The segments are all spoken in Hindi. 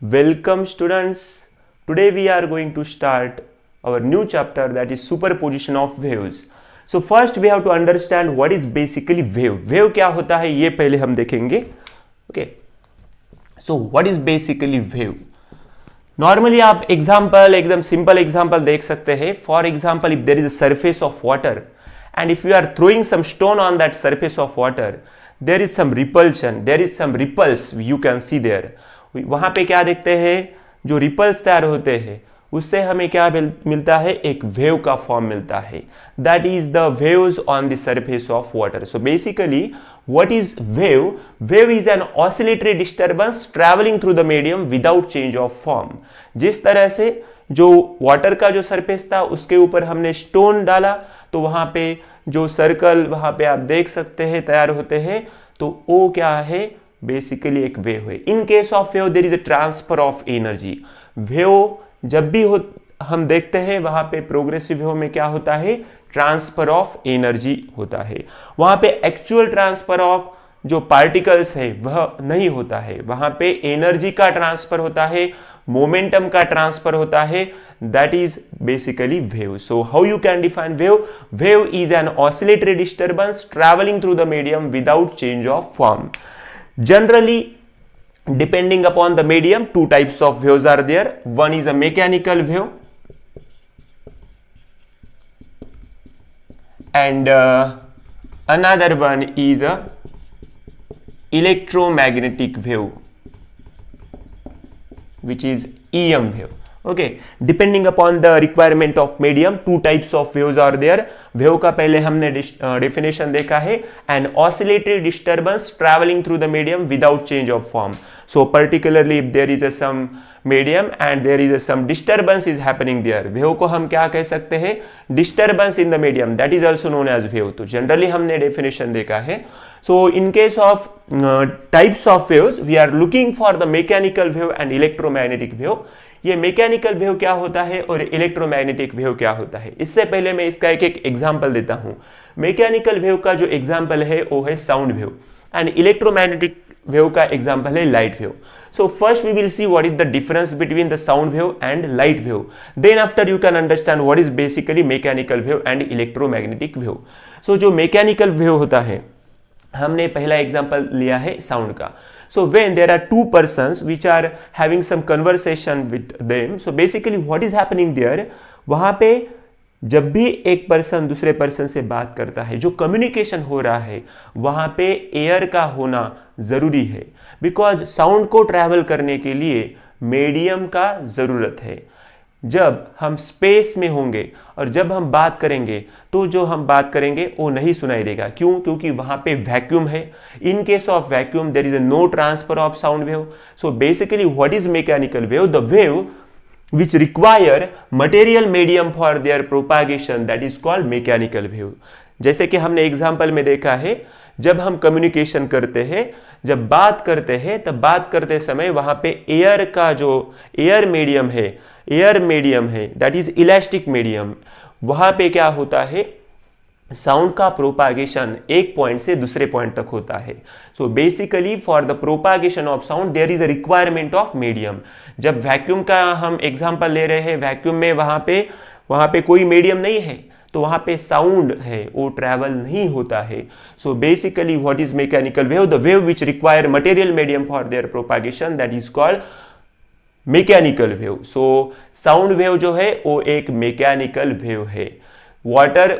Welcome students. Today we are going to start our new chapter, that is superposition of waves. So first we have to understand what is basically wave. Wave क्या होता है ये पहले हम देखेंगे. Okay. So what is basically wave? Normally आप example एकदम simple example देख सकते हैं. For example, if there is a surface of water and if you are throwing some stone on that surface of water, there is some repulsion, there is some ripples you can see there. वहां पे क्या देखते हैं, जो रिपल्स तैयार होते हैं उससे हमें क्या मिलता है, एक वेव का फॉर्म मिलता है. That is the waves on the surface of water. So basically what is wave? Wave is an oscillatory disturbance travelling through the medium without change of form. जिस तरह से जो वाटर का जो सरफेस था उसके ऊपर हमने स्टोन डाला तो वहां पे जो सर्कल वहां पे आप देख सकते हैं तैयार होते हैं, तो वो क्या है, बेसिकली एक वेव है. In case of wave there is a transfer of energy. Wave जब भी हम देखते हैं वहां पे प्रोग्रेसिव वेव में क्या होता है, ट्रांसफर ऑफ एनर्जी होता है. वहां पे एक्चुअल ट्रांसफर ऑफ जो पार्टिकल्स है वह नहीं होता है, वहां पे एनर्जी का ट्रांसफर होता है, मोमेंटम का ट्रांसफर होता है. That is basically wave. So how you can define wave? Wave is an oscillatory disturbance travelling through the medium without change of form. Generally, depending upon the medium, two types of waves are there. One is a mechanical wave and another one is a electromagnetic wave, which is EM wave. Okay, depending upon the requirement of medium, two types of waves are there. Wave का पहले हमने डेफिनेशन देखा है, an oscillatory disturbance travelling through the medium without change of form. So particularly if there is some medium and there is some disturbance is happening there, wave को हम क्या कह सकते हैं, disturbance in the medium, that is also known as wave. तो जनरली हमने डेफिनेशन देखा है. So in case of types of waves we are looking for the mechanical wave and electromagnetic wave. ये मैकेनिकल वेव क्या होता है और इलेक्ट्रोमैग्नेटिक वेव क्या होता है, इससे पहले मैं इसका एक एक एग्जांपल देता हूं. मैकेनिकल वेव का जो एग्जांपल है वो है sound wave and electromagnetic wave का एग्जांपल है light wave. So first we will see what is the difference between the sound wave and light wave. Then after you can understand what is basically mechanical wave and electromagnetic wave. So जो मैकेनिकल वेव होता है, हमने पहला एग्जांपल लिया है साउंड का. So when there are two persons which are having some conversation with them, so basically what is happening there, वहां पे जब भी एक पर्सन दूसरे पर्सन से बात करता है, जो कम्युनिकेशन हो रहा है वहां पे एयर का होना जरूरी है, बिकॉज साउंड को ट्रैवल करने के लिए मीडियम का जरूरत है. जब हम स्पेस में होंगे और जब हम बात करेंगे तो जो हम बात करेंगे वो नहीं सुनाई देगा. क्यों? क्योंकि वहां पे वैक्यूम है. In case of vacuum there is no transfer of sound wave. So basically what is mechanical wave? The wave which require material medium for their propagation, that is called mechanical wave. जैसे कि हमने एग्जाम्पल में देखा है, जब हम कम्युनिकेशन करते हैं, जब बात करते हैं, तब बात करते समय वहां पे एयर का जो एयर मीडियम है दैट इज इलास्टिक मीडियम, वहां पे क्या होता है, साउंड का प्रोपागेशन एक पॉइंट से दूसरे पॉइंट तक होता है. So basically for the propagation of sound there is a requirement of medium. जब वैक्यूम का हम एग्जांपल ले रहे हैं, वैक्यूम में वहां पे कोई मीडियम नहीं है, तो वहां पे साउंड है वो ट्रैवल नहीं होता है. So basically what is mechanical wave? The wave which require material medium for their propagation, that is called mechanical wave. So sound wave जो है वो एक मैकेनिकल वेव है. वाटर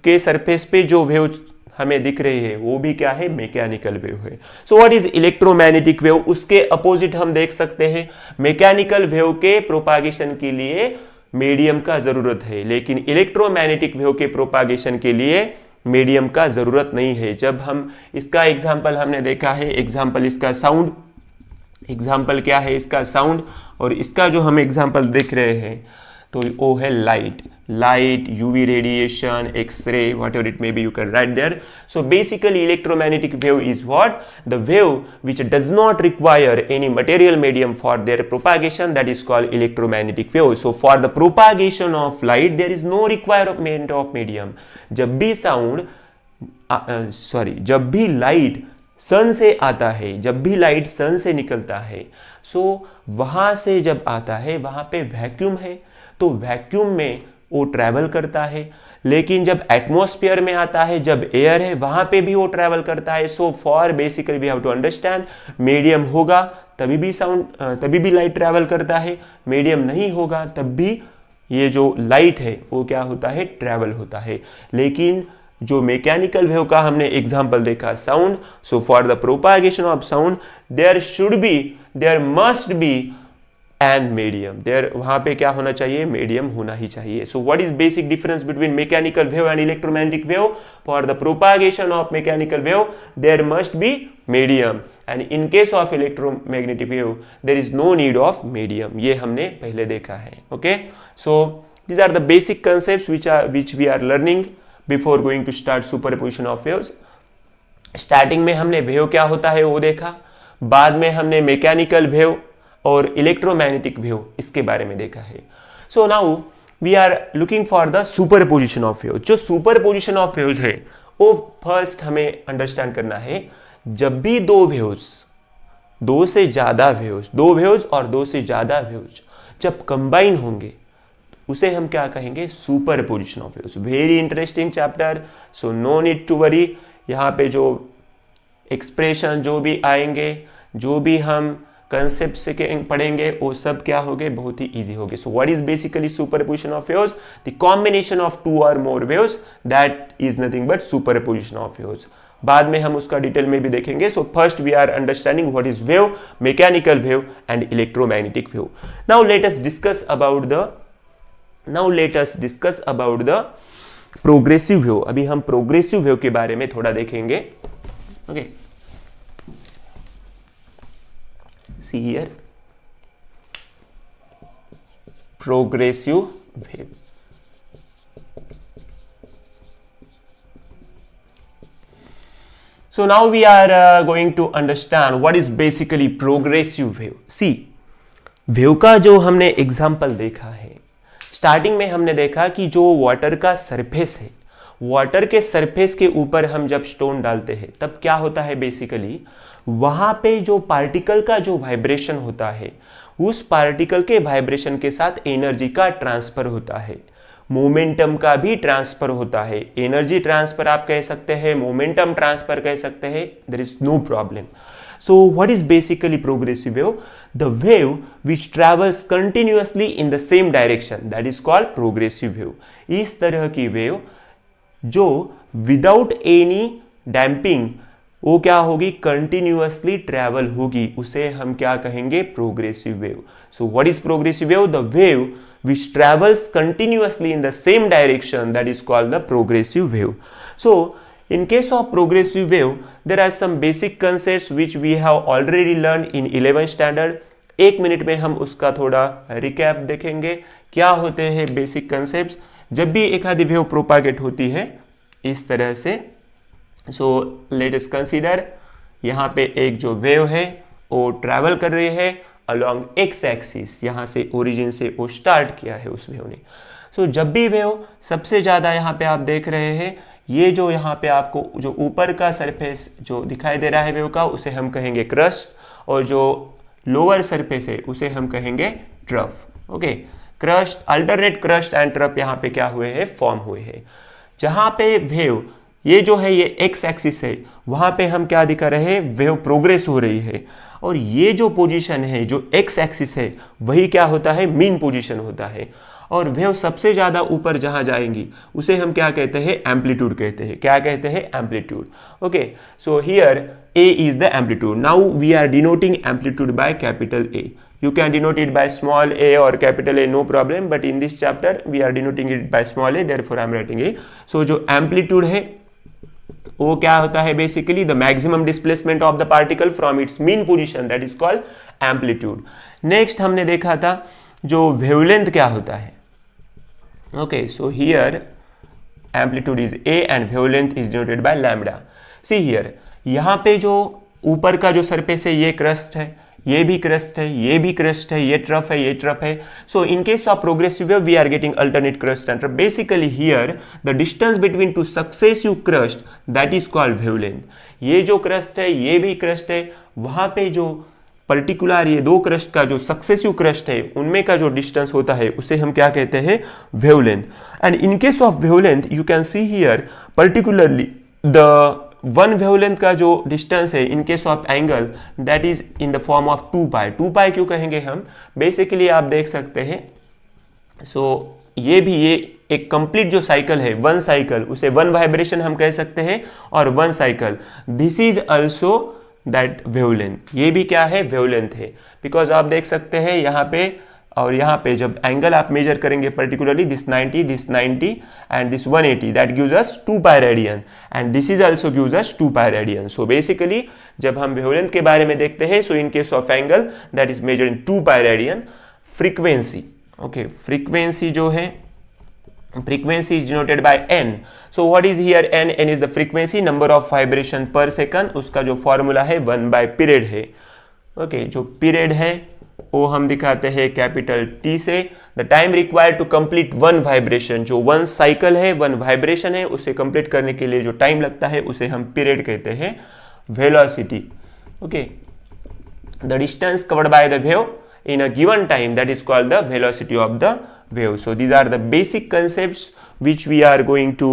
के सरफेस पे जो वेव हमें दिख रही है वो भी क्या है, मैकेनिकल वेव है. सो व्हाट इज इलेक्ट्रोमैग्नेटिक वेव? उसके अपोजिट हम देख सकते हैं, मैकेनिकल वेव के प्रोपागेशन के लिए मीडियम का जरूरत है, लेकिन इलेक्ट्रोमैग्नेटिक वेव के प्रोपागेशन के लिए मीडियम का जरूरत नहीं है. जब हम इसका एग्जाम्पल हमने देखा है, एग्जाम्पल इसका साउंड, एग्जाम्पल क्या है इसका साउंड, और इसका जो हम एग्जाम्पल देख रहे हैं तो वो है light, UV radiation, X-ray, whatever it may be, you can write there. So basically electromagnetic wave is what? The wave which does not require any material medium for their propagation, that is called electromagnetic wave. So for the propagation of light there is no requirement of medium. जब भी लाइट सन से आता है, जब भी लाइट सन से निकलता है, सो वहां से जब आता है वहां पे वैक्यूम है, तो वैक्यूम में वो ट्रैवल करता है। लेकिन जब एटमॉस्फेयर में आता है, जब एयर है, वहां पे भी वो ट्रैवल करता है। So for basically we have to understand, medium होगा तभी भी तभी भी लाइट ट्रैवल करता है, मीडियम नहीं होगा तब भी ये जो लाइट है वो क्या होता है, ट्रैवल होता है। लेकिन जो मैकेनिकल वेव का हमने एग्जांपल देखा, sound, so for the propagation of sound there must be and medium, there वहां पे क्या होना चाहिए, मीडियम होना ही चाहिए। So what is basic difference between mechanical wave and electromagnetic wave? For the propagation of mechanical wave there must be medium, and in case of electromagnetic wave there is no need of medium. ये हमने पहले देखा है। Okay, so these are the basic concepts which we are learning before going to start superposition of waves. Starting में हमने वेव क्या होता है वो देखा, बाद में हमने मैकेनिकल वेव और इलेक्ट्रोमैग्नेटिक वेव इसके बारे में देखा है। So now we are looking for the superposition of wave. जो सुपरपोजिशन ऑफ वेव्स है वो फर्स्ट हमें अंडरस्टैंड करना है। जब भी दो से ज्यादा वेव्स और दो से ज्यादा वेव्स जब कंबाइन होंगे उसे हम क्या कहेंगे, superposition of waves. Very interesting chapter, so no need to worry. यहाँ पे जो एक्सप्रेशन जो भी आएंगे, जो भी हम कंसेप्ट से पढ़ेंगे वो सब क्या होंगे, बहुत ही इजी होंगे। So what is basically superposition of waves? The combination of two और more waves, that is nothing but superposition of waves. बाद में हम उसका डिटेल में भी देखेंगे। So first we are understanding what is wave, mechanical wave and electromagnetic wave. Now let us discuss about the progressive wave. अभी हम प्रोग्रेसिव वेव के बारे में थोड़ा देखेंगे। Okay, see here, progressive wave. So now we are going to understand what is basically progressive wave. See, wave का जो हमने एग्जाम्पल देखा है, स्टार्टिंग में हमने देखा कि जो वाटर का सरफेस है, वाटर के सरफेस के ऊपर हम जब स्टोन डालते हैं तब क्या होता है, बेसिकली वहां पे जो पार्टिकल का जो वाइब्रेशन होता है, उस पार्टिकल के वाइब्रेशन के साथ एनर्जी का ट्रांसफर होता है, मोमेंटम का भी ट्रांसफर होता है। एनर्जी ट्रांसफर आप कह सकते हैं, मोमेंटम ट्रांसफर कह सकते हैं, there is no problem. So what is basically progressive wave? The wave which travels continuously in the same direction, that is called progressive wave. इस तरह की वेव जो without any damping वो क्या होगी, कंटिन्यूअसली ट्रैवल होगी, उसे हम क्या कहेंगे, progressive wave. So what is progressive wave? The wave which travels continuously in the same direction, that is called the progressive wave. So in case of progressive wave, there are some basic concepts which we have already learned in 11th standard. एक मिनट में हम उसका थोड़ा रिकैप देखेंगे, क्या होते हैं बेसिक कंसेप्ट जब भी एक आधी वेव प्रोपागेट होती है इस तरह से। सो लेट अस कंसीडर, यहाँ पे एक जो वेव है वो ट्रैवल कर रही है अलॉन्ग एक्स एक्सिस, यहाँ से ओरिजिन से वो स्टार्ट किया है उस वेव ने। सो जब भी वेव सबसे ज़्यादा यहाँ पे आप देख रहे हैं, ये जो यहाँ पे आपको जो ऊपर का सरफेस जो दिखाई दे रहा है वेव का, उसे हम कहेंगे क्रस्ट, और जो लोअर सरफेस है उसे हम कहेंगे trough. Okay, crust, alternate crest and trough यहाँ पे क्या हुए हैं, फॉर्म हुए हैं। जहाँ पे वेव ये जो है ये एक्स एक्सिस है, वहाँ पे हम क्या दिखा रहे हैं, वेव प्रोग्रेस हो रही है, और ये जो पोजीशन है जो एक्स एक्सिस है वही क्या होता है, मीन पोजीशन होता है। और वेव सबसे ज्यादा ऊपर जहां जाएंगी उसे हम क्या कहते हैं, एम्पलीट्यूड कहते हैं। क्या कहते हैं, amplitude. Okay, so here A is the amplitude. Now we are denoting amplitude by capital A. You can denote it by small a or capital A, no problem, but in this chapter we are denoting it by small a, therefore I am writing A. So जो amplitude है वो क्या होता है, basically the maximum displacement of the particle from its mean position, that is called amplitude. Next हमने देखा था जो वेवलेंथ क्या होता है। Okay, so here amplitude is A and wavelength is denoted by lambda. C here, यहाँ पे जो ऊपर का जो सरफेस है ये क्रस्ट है, ये भी क्रस्ट है, ये भी क्रस्ट है, ये ट्रफ है, ये ट्रफ है. So in case of progressive wave we are getting alternate crest and trough. Basically here the distance between two successive crest that is called wavelength. ये जो क्रस्ट है, ये भी क्रस्ट है, वहां पे जो पर्टिकुलर ये दो क्रस्ट का जो सक्सेसिव क्रस्ट है उनमें का जो डिस्टेंस होता है उसे हम क्या कहते हैं, wavelength. And in case of wavelength you can see here particularly the one wavelength का जो डिस्टेंस है in case of angle that is in the form of 2 पाई. 2 पाई क्यों कहेंगे हम, बेसिकली आप देख सकते हैं. सो ये भी ये एक कंप्लीट जो साइकिल है, वन साइकिल, उसे वन वाइब्रेशन हम कह सकते हैं, और one cycle this is also that wavelength. ये भी क्या है, वेवलेंथ है. बिकॉज आप देख सकते हैं यहाँ पे और यहाँ पे जब एंगल आप मेजर करेंगे particularly this 90 and this 180 that gives us 2 pi radian and this is also gives us 2 pi radian. So basically जब हम वेवलेंथ के बारे में देखते हैं, so in case of angle that is measured in 2 pi radian. Frequency, okay, frequency जो है, frequency is denoted by n. So what is here n? n is the frequency, number of vibration per second. उसका जो फॉर्मूला है 1 by period है. ओके, जो पीरियड है वो हम दिखाते हैं कैपिटल T से. The time required to complete one vibration, जो वन साइकिल है, वन वाइब्रेशन है, उसे कंप्लीट करने के लिए जो टाइम लगता है उसे हम पीरियड कहते हैं. Velocity, okay, the distance covered by the wave in a given time that is called the velocity of the wave. So these are the basic concepts which we are going to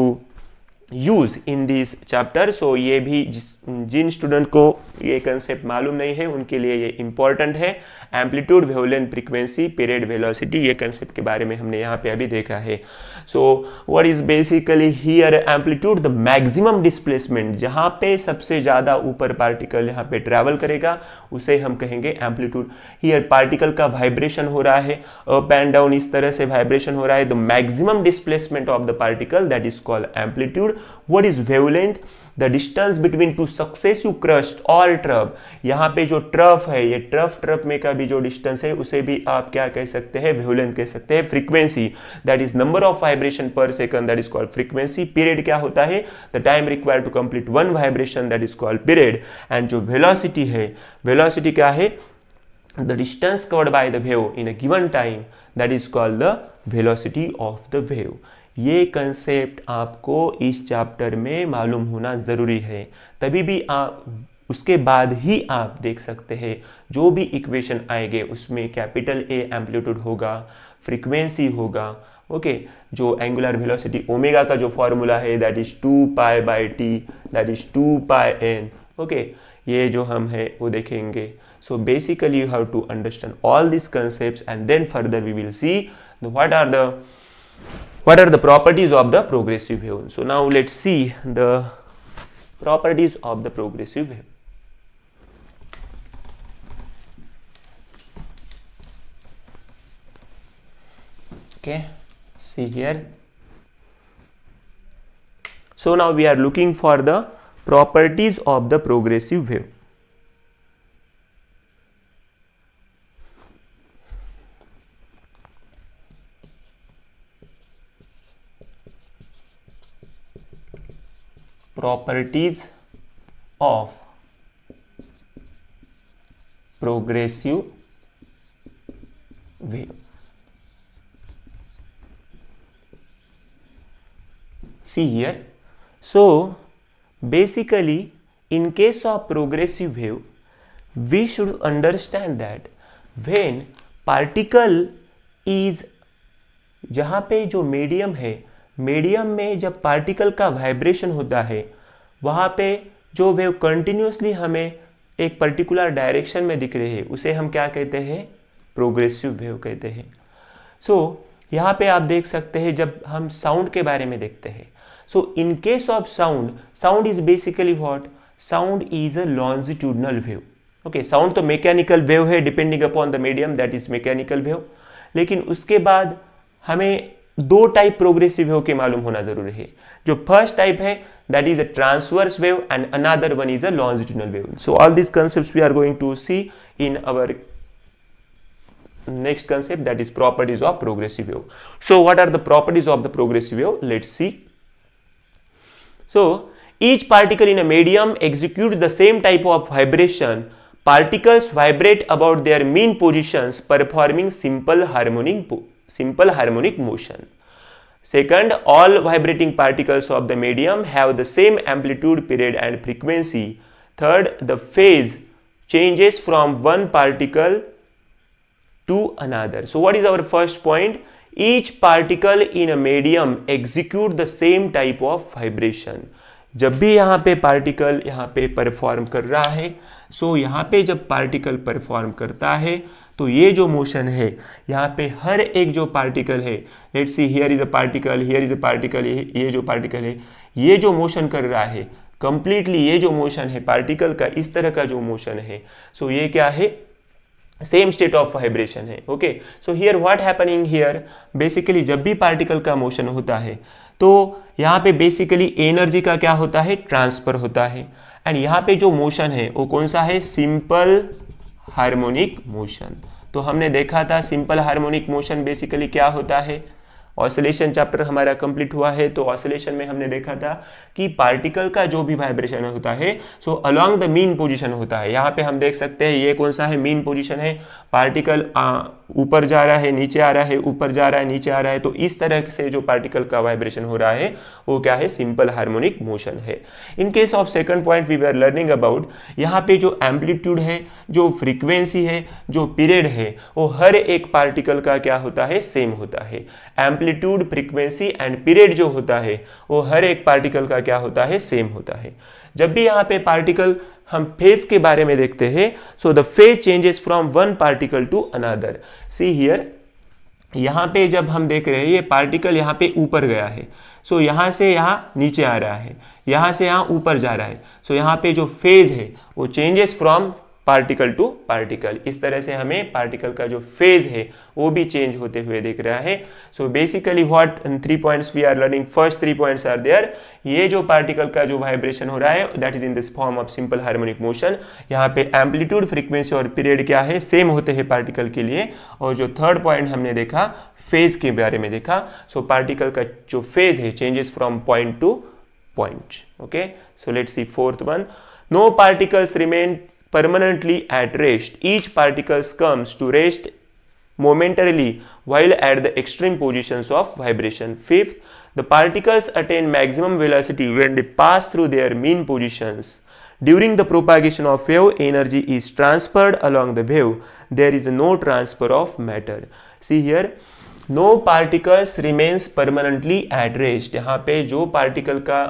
use in this chapter. So ये भी जिन स्टूडेंट को ये कंसेप्ट मालूम नहीं है उनके लिए ये इंपॉर्टेंट है. Amplitude, wavelength, frequency, period, velocity, ये कंसेप्ट के बारे में हमने यहाँ पे अभी देखा है. सो what is basically here amplitude, the maximum displacement, जहाँ पे सबसे ज़्यादा ऊपर पार्टिकल यहाँ पे ट्रैवल करेगा उसे हम कहेंगे एम्पलीट्यूड. हियर पार्टिकल का वाइब्रेशन हो रहा है, अप एंड डाउन इस तरह से वाइब्रेशन हो रहा है. The maximum displacement of the particle that is called amplitude. What is wavelength? The distance between two successive crust or trough. यहाँ पे जो ट्रफ है, ये ट्रफ में का भी जो डिस्टेंस है उसे भी आप क्या कह सकते हैं, वेवलेंथ कह सकते हैं. Frequency that is number of vibration per second that is called frequency. Period क्या होता है, the time required to complete one vibration that is called period. And जो वेलोसिटी है, वेलोसिटी क्या है, the distance covered by the wave in a given time that is called the velocity of the wave. ये कंसेप्ट आपको इस चैप्टर में मालूम होना ज़रूरी है, तभी भी आप उसके बाद ही आप देख सकते हैं जो भी इक्वेशन आएंगे उसमें कैपिटल ए एम्पलीट्यूड होगा, फ्रीक्वेंसी होगा, ओके, जो एंगुलर वेलोसिटी ओमेगा का जो फॉर्मूला है that is 2 pi by T that is 2 pi N. Okay, ये जो हम है वो देखेंगे. So basically you have to understand all this concepts and then further we will see what are the properties of the progressive wave. So now let's see the properties of the progressive wave. Okay, see here. So now we are looking for the properties of the progressive wave. Properties of progressive wave. See here. So basically in case of progressive wave we should understand that when particle is, जहाँ पे जो मीडियम है, मीडियम में जब पार्टिकल का वाइब्रेशन होता है वहाँ पे जो वेव कंटिन्यूसली हमें एक पर्टिकुलर डायरेक्शन में दिख रही है उसे हम क्या कहते हैं, प्रोग्रेसिव वेव कहते हैं. सो यहाँ पे आप देख सकते हैं जब हम साउंड के बारे में देखते हैं. So in case of sound, sound is basically what, sound is a longitudinal wave. Okay, sound तो मैकेनिकल वेव है depending upon the medium that is mechanical wave. लेकिन उसके बाद हमें दो टाइप प्रोग्रेसिव वेव के मालूम होना जरूरी है. जो फर्स्ट टाइप है that is a transverse wave and another one is a longitudinal wave. So all this concepts we are going to see in our next concept, that is properties of progressive wave. So what are the properties of the progressive wave? Let's see. So each particle in a medium executes the same type of vibration particles vibrate about their mean positions performing simple harmonic motion. Second, all vibrating particles of the medium have the same amplitude, period and frequency. Third, the phase changes from one particle to another. So what is our first point? Each particle in a medium execute the same type of vibration. जब भी यहाँ पे पार्टिकल यहाँ पे परफॉर्म कर रहा है, सो यहाँ पे जब पार्टिकल परफॉर्म करता है तो ये जो मोशन है यहाँ पे हर एक जो पार्टिकल है, let's see here is a particle, here is a particle, ये जो पार्टिकल है ये जो मोशन कर रहा है कंप्लीटली, ये जो मोशन है पार्टिकल का, इस तरह का जो मोशन है, सो ये क्या है, सेम स्टेट ऑफ वाइब्रेशन है. Okay, so here what happening here, basically जब भी पार्टिकल का मोशन होता है तो यहाँ पे बेसिकली एनर्जी का क्या होता है, ट्रांसफर होता है. एंड यहाँ पे जो मोशन है वो कौन सा है, सिंपल हार्मोनिक मोशन. तो हमने देखा था सिंपल हार्मोनिक मोशन बेसिकली क्या होता है. ऑसिलेशन चैप्टर हमारा कंप्लीट हुआ है, तो ऑसिलेशन में हमने देखा था कि पार्टिकल का जो भी वाइब्रेशन होता है so along the mean position होता है. यहाँ पे हम देख सकते हैं ये कौन सा है, मीन पोजीशन है. पार्टिकल ऊपर जा रहा है, नीचे आ रहा है, ऊपर जा रहा है, नीचे आ रहा है, तो इस तरह से जो पार्टिकल का वाइब्रेशन हो रहा है वो क्या है, सिंपल हार्मोनिक मोशन है. In case of second point we were learning about, यहाँ पे जो एम्पलीट्यूड है, जो फ्रीक्वेंसी है, जो पीरियड है, वो हर एक पार्टिकल का क्या होता है, सेम होता है. एम्पलीट्यूड, फ्रीक्वेंसी एंड पीरियड जो होता है वो हर एक पार्टिकल का क्या होता है, सेम होता है. जब भी यहाँ पे पार्टिकल हम फेज के बारे में देखते हैं, so the phase changes from one particle to another. See here, यहाँ पे जब हम देख रहे हैं ये पार्टिकल यहाँ पे ऊपर गया है, सो यहाँ से यहाँ नीचे आ रहा है, यहाँ से यहाँ ऊपर जा रहा है, सो यहाँ पे जो फेज है वो changes from particle to particle. इस तरह से हमें पार्टिकल का जो फेज है वो भी चेंज होते हुए दिख रहा है. So basically what 3 points we are learning, first 3 points are there. ये जो पार्टिकल का जो वाइब्रेशन हो रहा है that is in this form of simple harmonic motion. यहाँ पे एम्पलीट्यूड, फ्रीक्वेंसी और पीरियड क्या है, सेम होते हैं पार्टिकल के लिए. और जो थर्ड पॉइंट हमने देखा फेज के बारे में देखा, सो पार्टिकल का जो फेज है changes from point to point. Okay, so let's see fourth one. No particles remain permanently at rest. Each particle comes to rest momentarily while at the extreme positions of vibration. Fifth, the particles attain maximum velocity when they pass through their mean positions. During the propagation of wave, energy is transferred along the wave. There is no transfer of matter. See here, no particles remains permanently at rest. यहाँ पे जो पार्टिकल का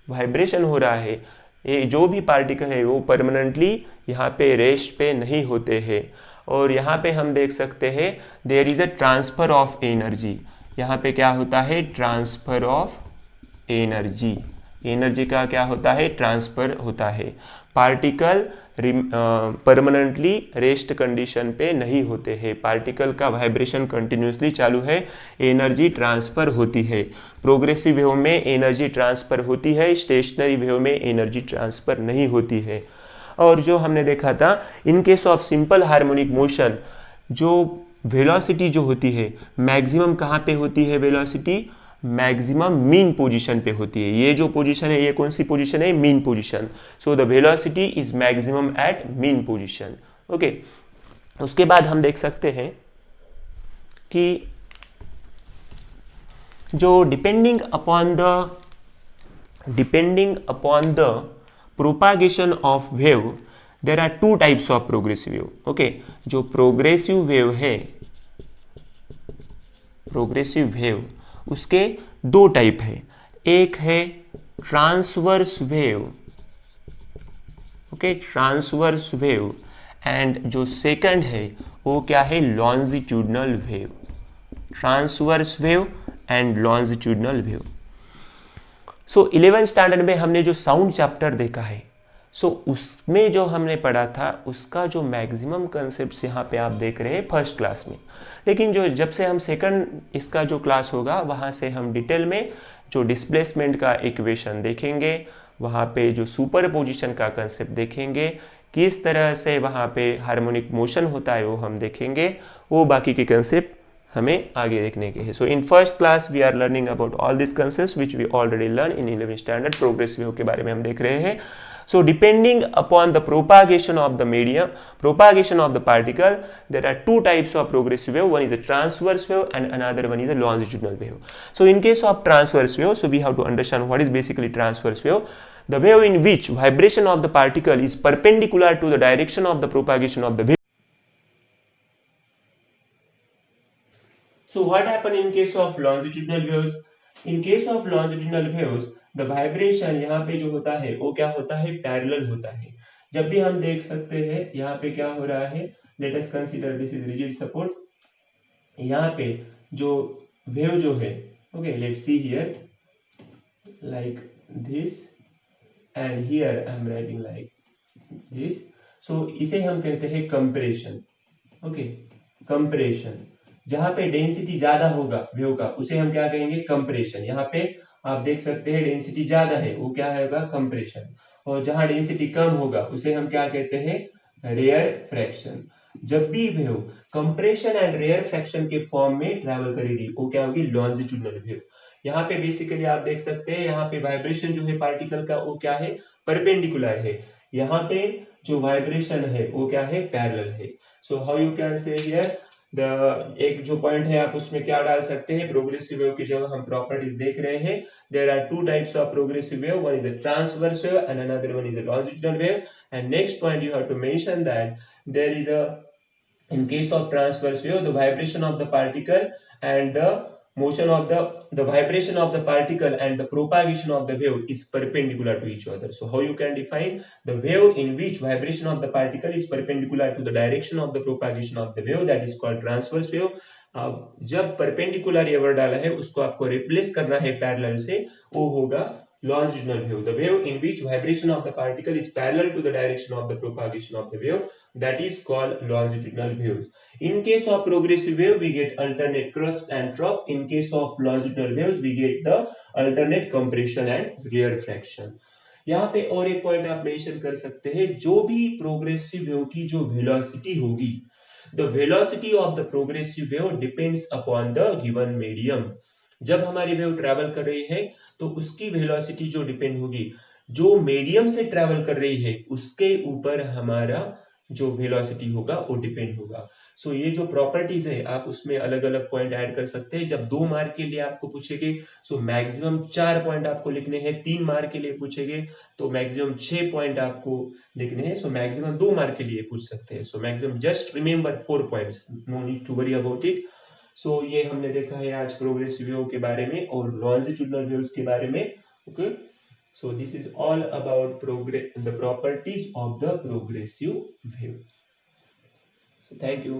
वाइब्रेशन हो रहा है, ये जो भी पार्टिकल है वो परमानेंटली यहाँ पे रेस्ट पे नहीं होते हैं. और यहाँ पे हम देख सकते हैं there is a transfer of energy. यहाँ पे क्या होता है, ट्रांसफर ऑफ एनर्जी. एनर्जी का क्या होता है, ट्रांसफर होता है. पार्टिकल परमानेंटली रेस्ट कंडीशन पे नहीं होते हैं. पार्टिकल का वाइब्रेशन कंटिन्यूसली चालू है, एनर्जी ट्रांसफर होती है. प्रोग्रेसिव वेव में एनर्जी ट्रांसफर होती है, स्टेशनरी वेव में एनर्जी ट्रांसफर नहीं होती है. और जो हमने देखा था इन case of simple harmonic motion, जो वेलोसिटी जो होती है मैक्सिमम कहाँ पे होती है, वेलोसिटी मैक्सिमम मीन पोजीशन पे होती है. ये जो पोजीशन है ये कौन सी पोजीशन है, mean position. So the velocity is maximum at mean position. Okay, उसके बाद हम देख सकते हैं कि जो depending upon the propagation of wave there are 2 types of progressive wave. Okay, जो प्रोग्रेसिव वेव है, प्रोग्रेसिव वेव उसके 2 टाइप है. एक है transverse wave, okay, transverse wave. And जो सेकंड है वो क्या है, longitudinal wave. Transverse wave and longitudinal wave. So 11th standard में हमने जो साउंड चैप्टर देखा है, सो उसमें जो हमने पढ़ा था उसका जो मैक्सिमम कंसेप्ट यहाँ पे आप देख रहे हैं फर्स्ट क्लास में. लेकिन जो जब से हम सेकंड इसका जो क्लास होगा वहाँ से हम डिटेल में जो डिस्प्लेसमेंट का इक्वेशन देखेंगे, वहाँ पे जो सुपर पोजिशन का कंसेप्ट देखेंगे, किस तरह से वहाँ पे हार्मोनिक मोशन होता है वो हम देखेंगे. वो बाकी के कंसेप्ट हमें आगे देखने के हैं. So in first class we are learning about all this concepts which we already learn in 11th standard. Progressive wave के बारे में हम देख रहे हैं. So depending upon the propagation of the medium, propagation of the particle, there are two types of progressive wave. One is a transverse wave and another one is a longitudinal wave. So in case of transverse wave, so we have to understand what is basically transverse wave. The wave in which vibration of the particle is perpendicular to the direction of the propagation of the wave. So what happen in case of longitudinal waves? In case of longitudinal waves, the vibration यहाँ पे जो होता है वो क्या होता है, पैरेलल होता है. जब भी हम देख सकते हैं यहाँ पे क्या हो रहा है, let us consider this is rigid support. यहाँ पे जो वेव जो है, okay let's see here like this and here I am writing like this. So इसे हम कहते हैं कंप्रेशन. Okay, compression. जहां पे डेंसिटी ज्यादा होगा वेव का उसे हम क्या कहेंगे, कंप्रेशन. यहाँ पे आप देख सकते हैं डेंसिटी ज्यादा है, वो क्या होगा, कंप्रेशन. और जहां डेंसिटी कम होगा उसे हम क्या कहते हैं, रेयर फ्रैक्शन. जब भी wave compression and rarefaction के फॉर्म में ट्रैवल करेगी वो क्या होगी, लॉन्जिट्यूडनल वेव. यहाँ पे बेसिकली आप देख सकते हैं यहाँ पे वाइब्रेशन जो है पार्टिकल का वो क्या है, परपेंडिकुलर है. यहाँ पे जो वाइब्रेशन है वो क्या है, पैरेलल है. So how you can say here एक जो पॉइंट है आप उसमें क्या डाल सकते हैं, प्रोग्रेसिव वेव की जगह हम प्रॉपर्टीज देख रहे हैं. There are two types of progressive wave, one is a transverse wave and another one is a longitudinal wave. And next point you have to mention that there is a, in case of transverse wave, the vibration of the particle and the motion of the vibration of the particle and the propagation of the wave is perpendicular to each other. So how you can define the wave in which vibration of the particle is perpendicular to the direction of the propagation of the wave, that is called transverse wave. जब perpendicular ये word डाला है उसको आपको replace करना है parallel से, वो होगा longitudinal wave. The wave in which vibration of the particle is parallel to the direction of the propagation of the wave, that is called longitudinal waves. In case of progressive wave, we get alternate crest and trough. In case of longitudinal waves, we get the alternate compression and rarefaction. यहाँ पे और एक पॉइंट आप मेंशन कर सकते हैं, जो भी प्रोग्रेसिव वेव की जो वेलोसिटी होगी, the velocity of the progressive wave depends upon the given medium. जब हमारी वेव ट्रैवल कर रही है तो उसकी वेलोसिटी जो डिपेंड होगी, जो मीडियम से ट्रैवल कर रही है उसके ऊपर हमारा जो वेलोसिटी होगा वो डिपेंड होगा. सो ये जो प्रॉपर्टीज है आप उसमें अलग अलग पॉइंट ऐड कर सकते हैं. जब 2 मार्क के लिए आपको पूछेंगे सो मैक्सिमम 4 पॉइंट आपको लिखने हैं. 3 मार्क के लिए पूछेंगे तो मैक्सिमम 6 पॉइंट आपको लिखने हैं. सो मैक्सिमम 2 मार्क के लिए पूछ सकते हैं. So maximum just remember 4 points, no need to worry about it. So ये हमने देखा है आज प्रोग्रेसिव वेव के बारे में और लॉन्जिट्यूडनल वेव्स के बारे में. Okay, so this is all about the properties of the progressive wave. So thank you.